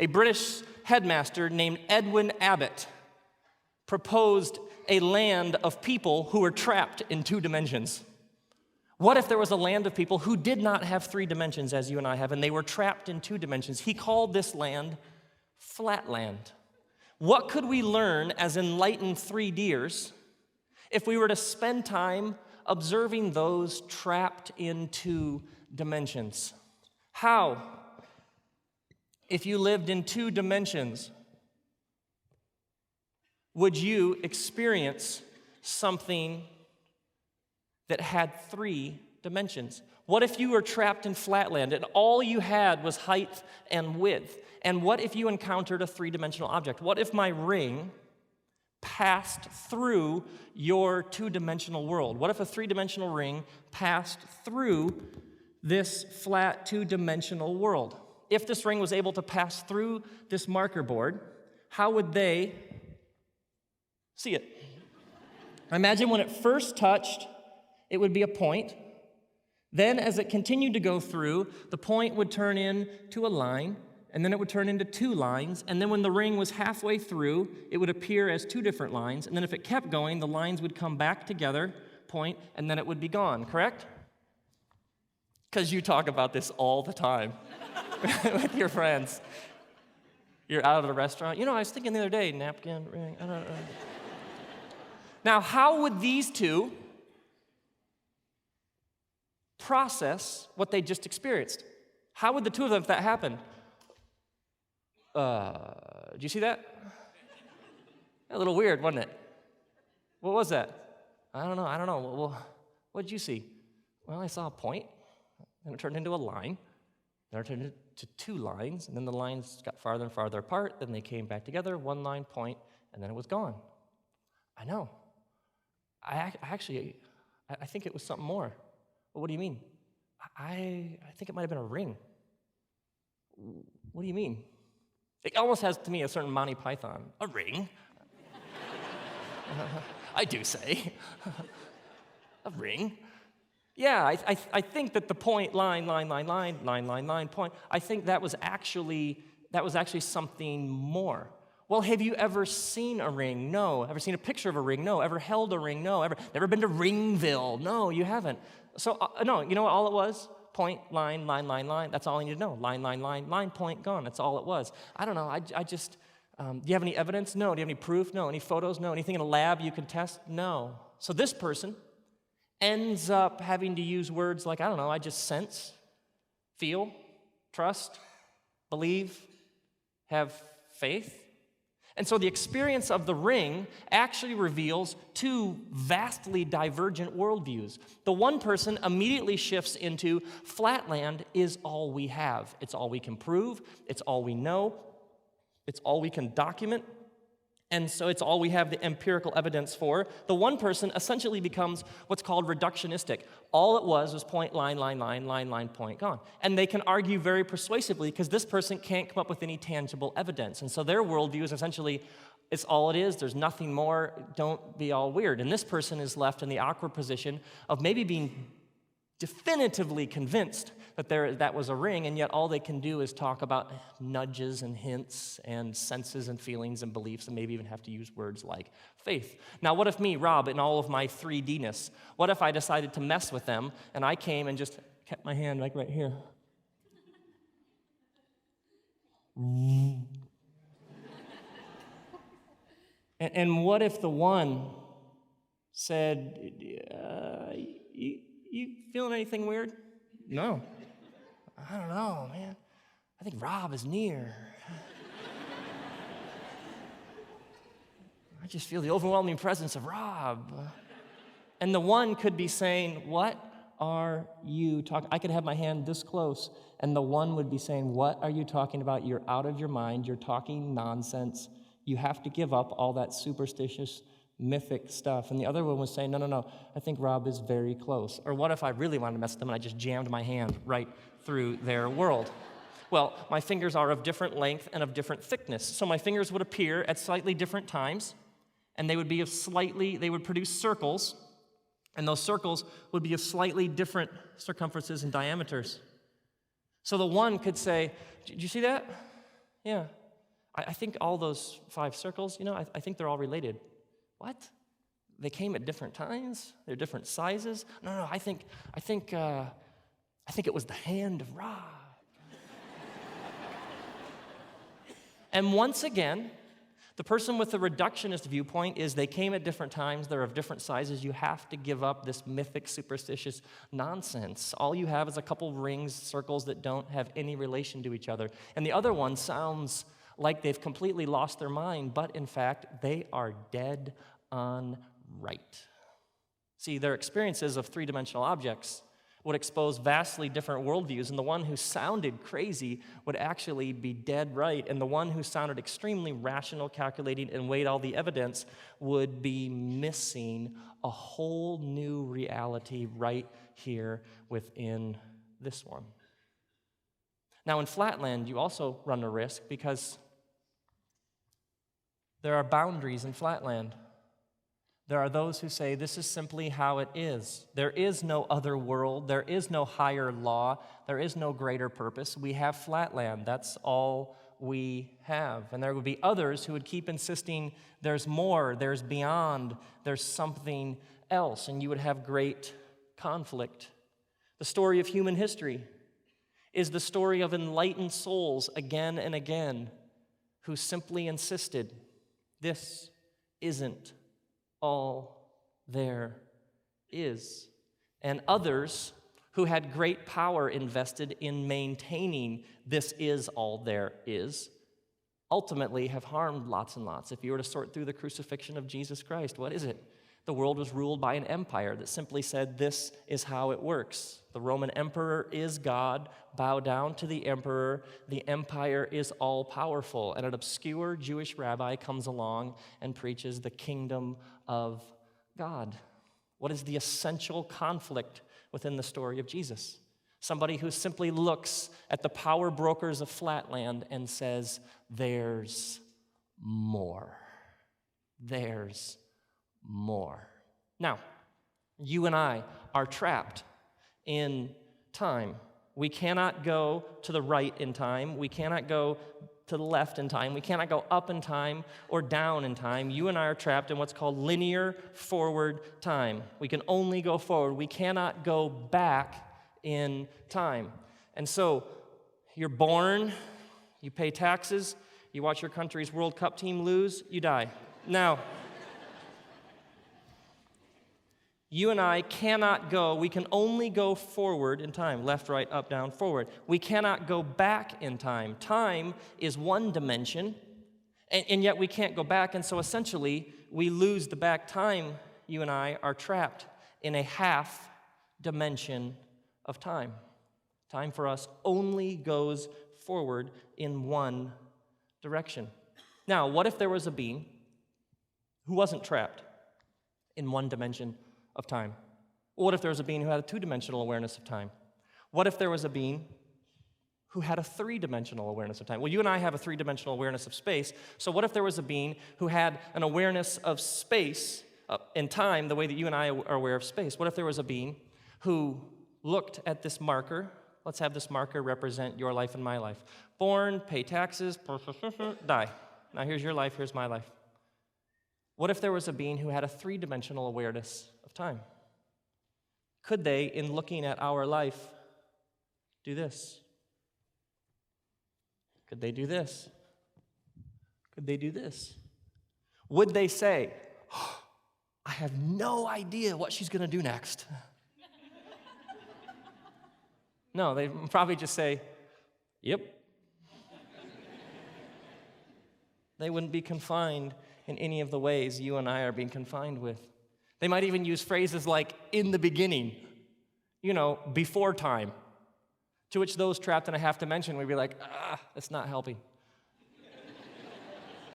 A British headmaster named Edwin Abbott proposed a land of people who were trapped in 2 dimensions. What if there was a land of people who did not have 3 dimensions as you and I have, and they were trapped in 2 dimensions? He called this land flatland. What could we learn as enlightened 3Ders if we were to spend time observing those trapped in 2 dimensions? How, if you lived in 2 dimensions, would you experience something that had 3 dimensions? What if you were trapped in flatland and all you had was height and width? And what if you encountered a 3-dimensional object? What if my ring passed through your 2-dimensional world? What if a 3-dimensional ring passed through this flat 2-dimensional world? If this ring was able to pass through this marker board, how would they see it? Imagine when it first touched, it would be a point. Then as it continued to go through, the point would turn into a line, and then it would turn into 2 lines, and then when the ring was halfway through, it would appear as 2 different lines, and then if it kept going, the lines would come back together, point, and then it would be gone, correct? Because you talk about this all the time with your friends. You're out at a restaurant. You know, I was thinking the other day, napkin, ring, I don't know. Now, how would these 2 process what they just experienced? How would the 2 of them, if that happened? Did you see that? A little weird, wasn't it? What was that? I don't know. Well, what did you see? Well, I saw a point, and it turned into a line, then it turned into 2 lines, and then the lines got farther and farther apart, then they came back together, 1 line, point, and then it was gone. I know. I think it was something more. Well, what do you mean? I think it might have been a ring. What do you mean? It almost has, to me, a certain Monty Python. A ring? I do say. A ring? Yeah, I think that the point, line, point, I think that was actually something more. Well, have you ever seen a ring? No. Ever seen a picture of a ring? No. Ever held a ring? No. Never been to Ringville? No, you haven't. So, no, you know what all it was? Point, line. That's all I need to know. Line, point, gone. That's all it was. I don't know. I just, do you have any evidence? No. Do you have any proof? No. Any photos? No. Anything in a lab you can test? No. So this person ends up having to use words like, I don't know, I just sense, feel, trust, believe, have faith. And so the experience of the ring actually reveals 2 vastly divergent worldviews. The one person immediately shifts into flatland is all we have. It's all we can prove. It's all we know. It's all we can document. And so it's all we have the empirical evidence for. The one person essentially becomes what's called reductionistic. All it was point, line, point, gone. And they can argue very persuasively because this person can't come up with any tangible evidence. And so their worldview is essentially, it's all it is, there's nothing more, don't be all weird. And this person is left in the awkward position of maybe being definitively convinced that that was a ring, and yet all they can do is talk about nudges and hints and senses and feelings and beliefs, and maybe even have to use words like faith. Now, what if me, Rob, in all of my 3D-ness, what if I decided to mess with them, and I came and just kept my hand like right here? And what if the one said, you feeling anything weird? No. I don't know, man. I think Rob is near. I just feel the overwhelming presence of Rob. And the one could be saying, what are you talking? I could have my hand this close, and the one would be saying, what are you talking about? You're out of your mind. You're talking nonsense. You have to give up all that superstitious, mythic stuff. And the other one was saying, no, I think Rob is very close. Or what if I really wanted to mess with them and I just jammed my hand right through their world? Well, my fingers are of different length and of different thickness. So my fingers would appear at slightly different times, and they would produce circles, and those circles would be of slightly different circumferences and diameters. So the one could say, did you see that? Yeah. I think all those 5 circles, I think they're all related. What? They came at different times? They're different sizes? No, I think it was the hand of Ra. And once again, the person with the reductionist viewpoint is they came at different times, they're of different sizes. You have to give up this mythic, superstitious nonsense. All you have is a couple rings, circles that don't have any relation to each other. And the other one sounds like they've completely lost their mind, but in fact, they are dead on right. See, their experiences of 3-dimensional objects would expose vastly different worldviews, and the one who sounded crazy would actually be dead right, and the one who sounded extremely rational, calculating, and weighed all the evidence would be missing a whole new reality right here within this one. Now, in flatland, you also run a risk because there are boundaries in flatland. There are those who say this is simply how it is. There is no other world. There is no higher law. There is no greater purpose. We have flatland. That's all we have. And there would be others who would keep insisting there's more, there's beyond, there's something else. And you would have great conflict. The story of human history is the story of enlightened souls again and again who simply insisted this isn't all there is. And others who had great power invested in maintaining this is all there is ultimately have harmed lots and lots. If you were to sort through the crucifixion of Jesus Christ, what is it? The world was ruled by an empire that simply said this is how it works. The Roman emperor is God. Bow down to the emperor. The empire is all-powerful. And an obscure Jewish rabbi comes along and preaches the kingdom of God. What is the essential conflict within the story of Jesus? Somebody who simply looks at the power brokers of flatland and says, there's more. There's more. Now, you and I are trapped in time. We cannot go to the right in time. We cannot go to the left in time. We cannot go up in time or down in time. You and I are trapped in what's called linear forward time. We can only go forward. We cannot go back in time. And so, you're born, you pay taxes, you watch your country's World Cup team lose, you die. Now, you and I cannot go, we can only go forward in time, left, right, up, down, forward. We cannot go back in time. Time is one dimension, and yet we can't go back, and so essentially we lose the back. Time, you and I are trapped in a half dimension of time. Time for us only goes forward in one direction. Now, what if there was a being who wasn't trapped in one dimension of time? What if there was a being who had a 2-dimensional awareness of time? What if there was a being who had a 3-dimensional awareness of time? Well, you and I have a 3-dimensional awareness of space, so what if there was a being who had an awareness of space and time the way that you and I are aware of space? What if there was a being who looked at this marker? Let's have this marker represent your life and my life. Born, pay taxes, die. Now here's your life, here's my life. What if there was a being who had a 3-dimensional awareness of time? Could they, in looking at our life, do this? Could they do this? Could they do this? Would they say, oh, I have no idea what she's going to do next? No, they'd probably just say, yep. They wouldn't be confined in any of the ways you and I are being confined with. They might even use phrases like, in the beginning, before time, to which those trapped in a half dimension would be like, that's not helping.